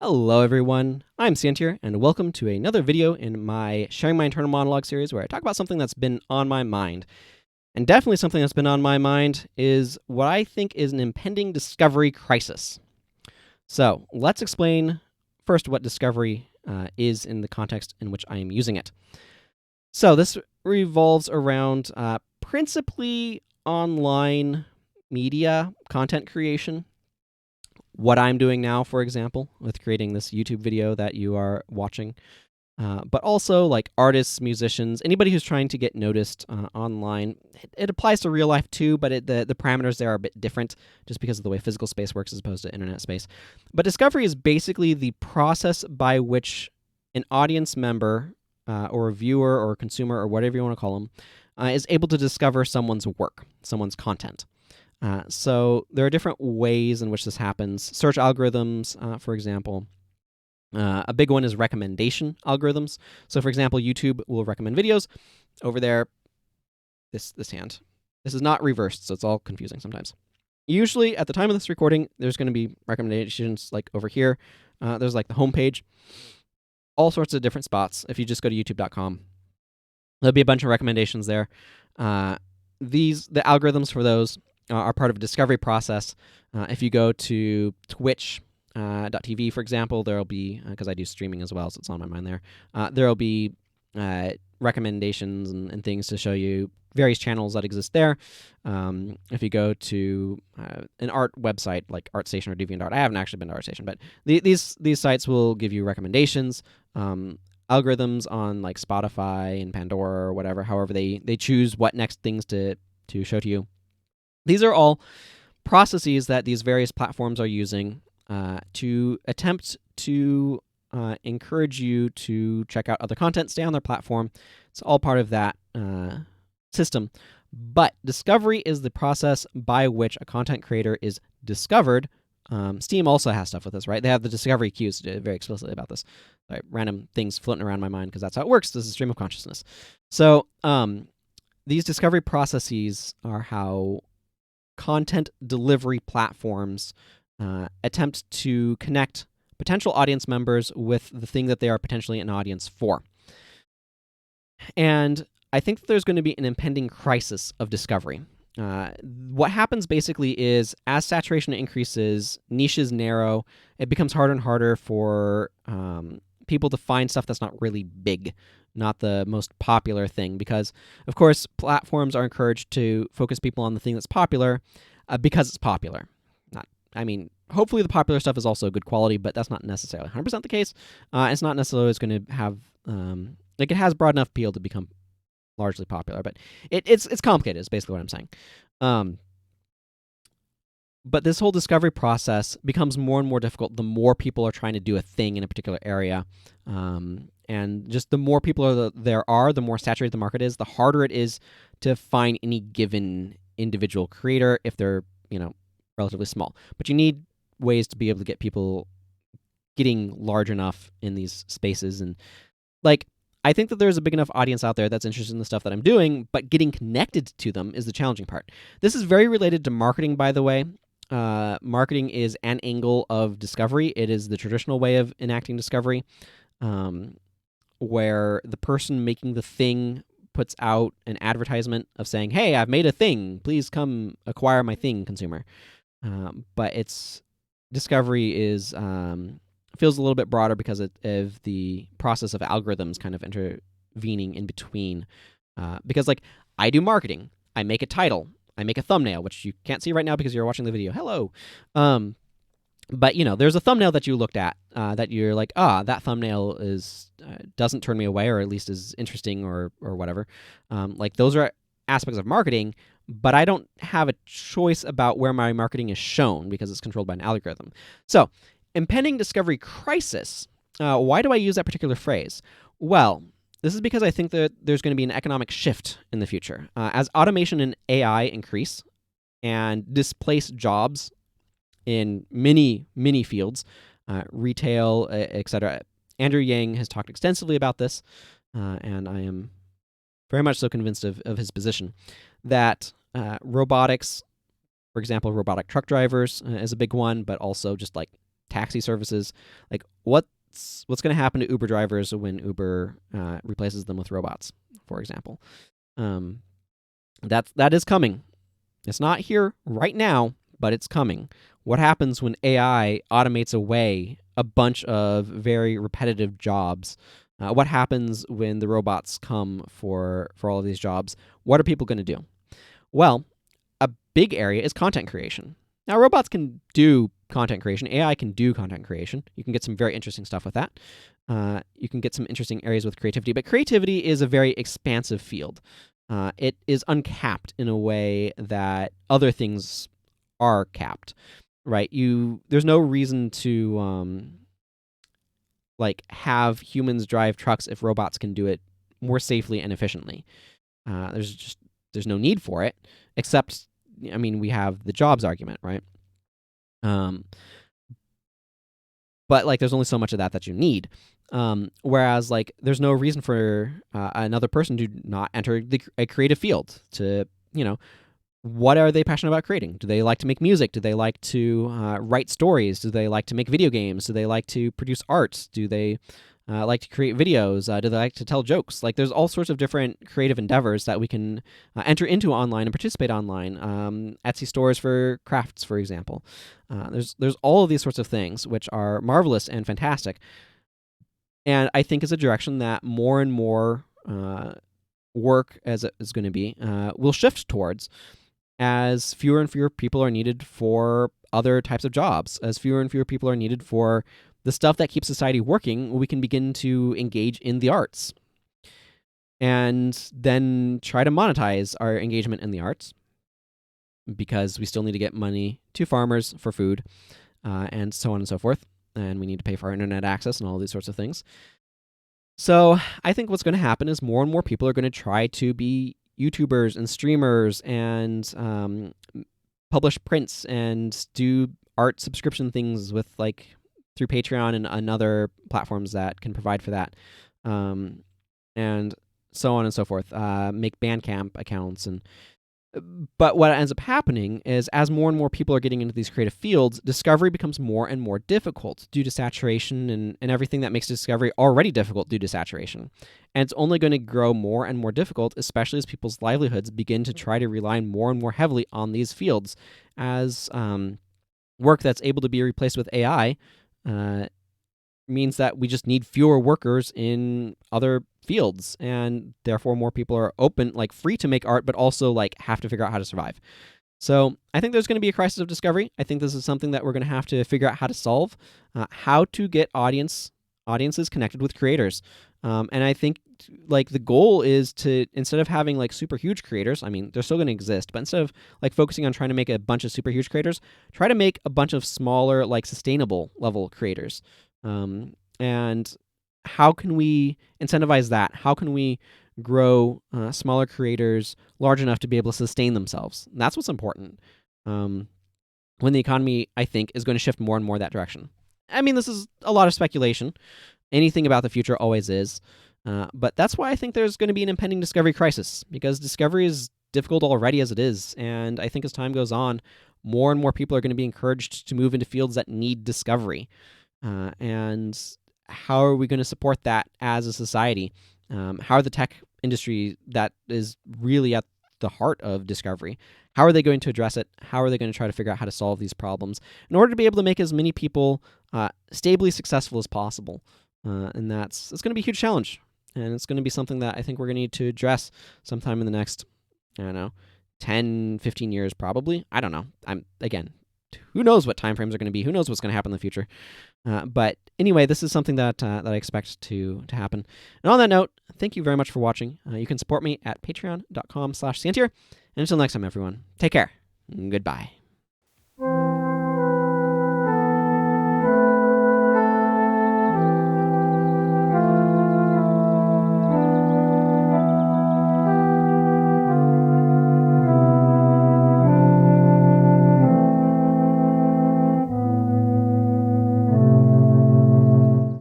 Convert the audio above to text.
Hello everyone, I'm Santier, and welcome to another video in my Sharing My Internal Monologue series where I talk about something that's been on my mind. And definitely something that's been on my mind is what I think is an impending discovery crisis. So let's explain first what discovery is in the context in which I am using it. So this revolves around principally online media content creation. What I'm doing now, for example, with creating this YouTube video that you are watching, but also like artists, musicians, anybody who's trying to get noticed online. It applies to real life too, but the parameters there are a bit different just because of the way physical space works as opposed to internet space. But discovery is basically the process by which an audience member or a viewer or a consumer or whatever you want to call them is able to discover someone's work, someone's content. So there are different ways in which this happens. Search algorithms, for example. A big one is recommendation algorithms. So, for example, YouTube will recommend videos. Over there, this hand. This is not reversed, so it's all confusing sometimes. Usually, at the time of this recording, there's going to be recommendations like over here. There's like the homepage, all sorts of different spots. If you just go to youtube.com, there'll be a bunch of recommendations there. The algorithms for those are part of a discovery process. If you go to Twitch.tv, for example, there'll be, because I do streaming as well, so it's on my mind there, there'll be recommendations and things to show you various channels that exist there. If you go to an art website like ArtStation or DeviantArt, I haven't actually been to ArtStation, but these sites will give you recommendations, algorithms on like Spotify and Pandora or whatever, however they choose what next things to show to you. These are all processes that these various platforms are using to attempt to encourage you to check out other content, stay on their platform. It's all part of that system. But discovery is the process by which a content creator is discovered. Steam also has stuff with this, right? They have the discovery queues very explicitly about this. Right? Random things floating around my mind because that's how it works. This is a stream of consciousness. So these discovery processes are how content delivery platforms attempt to connect potential audience members with the thing that they are potentially an audience for. And I think that there's going to be an impending crisis of discovery. What happens basically is as saturation increases, niches narrow, it becomes harder and harder for people to find stuff that's not really big, not the most popular thing, because, of course, platforms are encouraged to focus people on the thing that's popular because it's popular. Hopefully the popular stuff is also good quality, but that's not necessarily 100% the case. It's not necessarily always going to have, it has broad enough appeal to become largely popular, but it's complicated is basically what I'm saying. But this whole discovery process becomes more and more difficult the more people are trying to do a thing in a particular area. And just the more people there are, the more saturated the market is, the harder it is to find any given individual creator if they're, relatively small. But you need ways to be able to get people getting large enough in these spaces. And I think that there's a big enough audience out there that's interested in the stuff that I'm doing, but getting connected to them is the challenging part. This is very related to marketing, by the way. Marketing is an angle of discovery. It is the traditional way of enacting discovery, where the person making the thing puts out an advertisement of saying, hey, I've made a thing. Please come acquire my thing, consumer. But its discovery is feels a little bit broader because of the process of algorithms kind of intervening in between. Because I do marketing, I make a title, I make a thumbnail, which you can't see right now because you're watching the video. Hello. But there's a thumbnail that you looked at that you're like, that thumbnail is doesn't turn me away, or at least is interesting, or whatever. Those are aspects of marketing, but I don't have a choice about where my marketing is shown because it's controlled by an algorithm. So, impending discovery crisis. Why do I use that particular phrase? Well, this is because I think that there's going to be an economic shift in the future. As automation and AI increase and displace jobs in many, many fields, retail, etc. Andrew Yang has talked extensively about this, and I am very much so convinced of his position that robotics, for example, robotic truck drivers is a big one, but also just taxi services. Like, what's going to happen to Uber drivers when Uber replaces them with robots, for example? That is coming. It's not here right now, but it's coming. What happens when AI automates away a bunch of very repetitive jobs? What happens when the robots come for all of these jobs? What are people going to do? Well, a big area is content creation. Now, robots can do content creation. AI can do content creation. You can get some very interesting stuff with that. You can get some interesting areas with creativity, but creativity is a very expansive field. It is uncapped in a way that other things are capped, right? There's no reason to have humans drive trucks if robots can do it more safely and efficiently. There's no need for it, except, I mean, we have the jobs argument, right? But there's only so much of that you need. Whereas there's no reason for another person to not enter a creative field. To what are they passionate about creating? Do they like to make music? Do they like to write stories? Do they like to make video games? Do they like to produce art? Do they like to create videos? Do they like to tell jokes? There's all sorts of different creative endeavors that we can enter into online and participate online. Etsy stores for crafts, for example. There's all of these sorts of things which are marvelous and fantastic. And I think is a direction that more and more work, as it is going to be, will shift towards, as fewer and fewer people are needed for other types of jobs, as fewer and fewer people are needed for the stuff that keeps society working. We can begin to engage in the arts and then try to monetize our engagement in the arts, because we still need to get money to farmers for food and so on and so forth. And we need to pay for our internet access and all these sorts of things. So I think what's going to happen is more and more people are going to try to be YouTubers and streamers and publish prints and do art subscription things with through Patreon and other platforms that can provide for that, and so on and so forth. Make Bandcamp accounts But what ends up happening is, as more and more people are getting into these creative fields, discovery becomes more and more difficult due to saturation and everything that makes discovery already difficult due to saturation. And it's only going to grow more and more difficult, especially as people's livelihoods begin to try to rely more and more heavily on these fields, as work that's able to be replaced with AI means that we just need fewer workers in other fields, and therefore more people are free to make art, but also have to figure out how to survive. So I think there's going to be a crisis of discovery. I think this is something that we're going to have to figure out how to solve, how to get audiences connected with creators. And I think the goal is to, instead of having super huge creators, I mean, they're still going to exist, but instead of focusing on trying to make a bunch of super huge creators, try to make a bunch of smaller, sustainable level creators. And how can we incentivize that? How can we grow smaller creators large enough to be able to sustain themselves? And that's what's important when the economy, I think, is going to shift more and more that direction. I mean, this is a lot of speculation. Anything about the future always is. But that's why I think there's going to be an impending discovery crisis, because discovery is difficult already as it is. And I think as time goes on, more and more people are going to be encouraged to move into fields that need discovery. And how are we going to support that as a society? How are the tech industry that is really at the heart of discovery, how are they going to address it? How are they going to try to figure out how to solve these problems in order to be able to make as many people stably successful as possible? And it's going to be a huge challenge. And it's going to be something that I think we're going to need to address sometime in the next, 10, 15 years probably. I don't know. Who knows what timeframes are going to be? Who knows what's going to happen in the future? But anyway, this is something that I expect to happen. And on that note, thank you very much for watching. You can support me at patreon.com/Santier. And until next time, everyone, take care. Goodbye.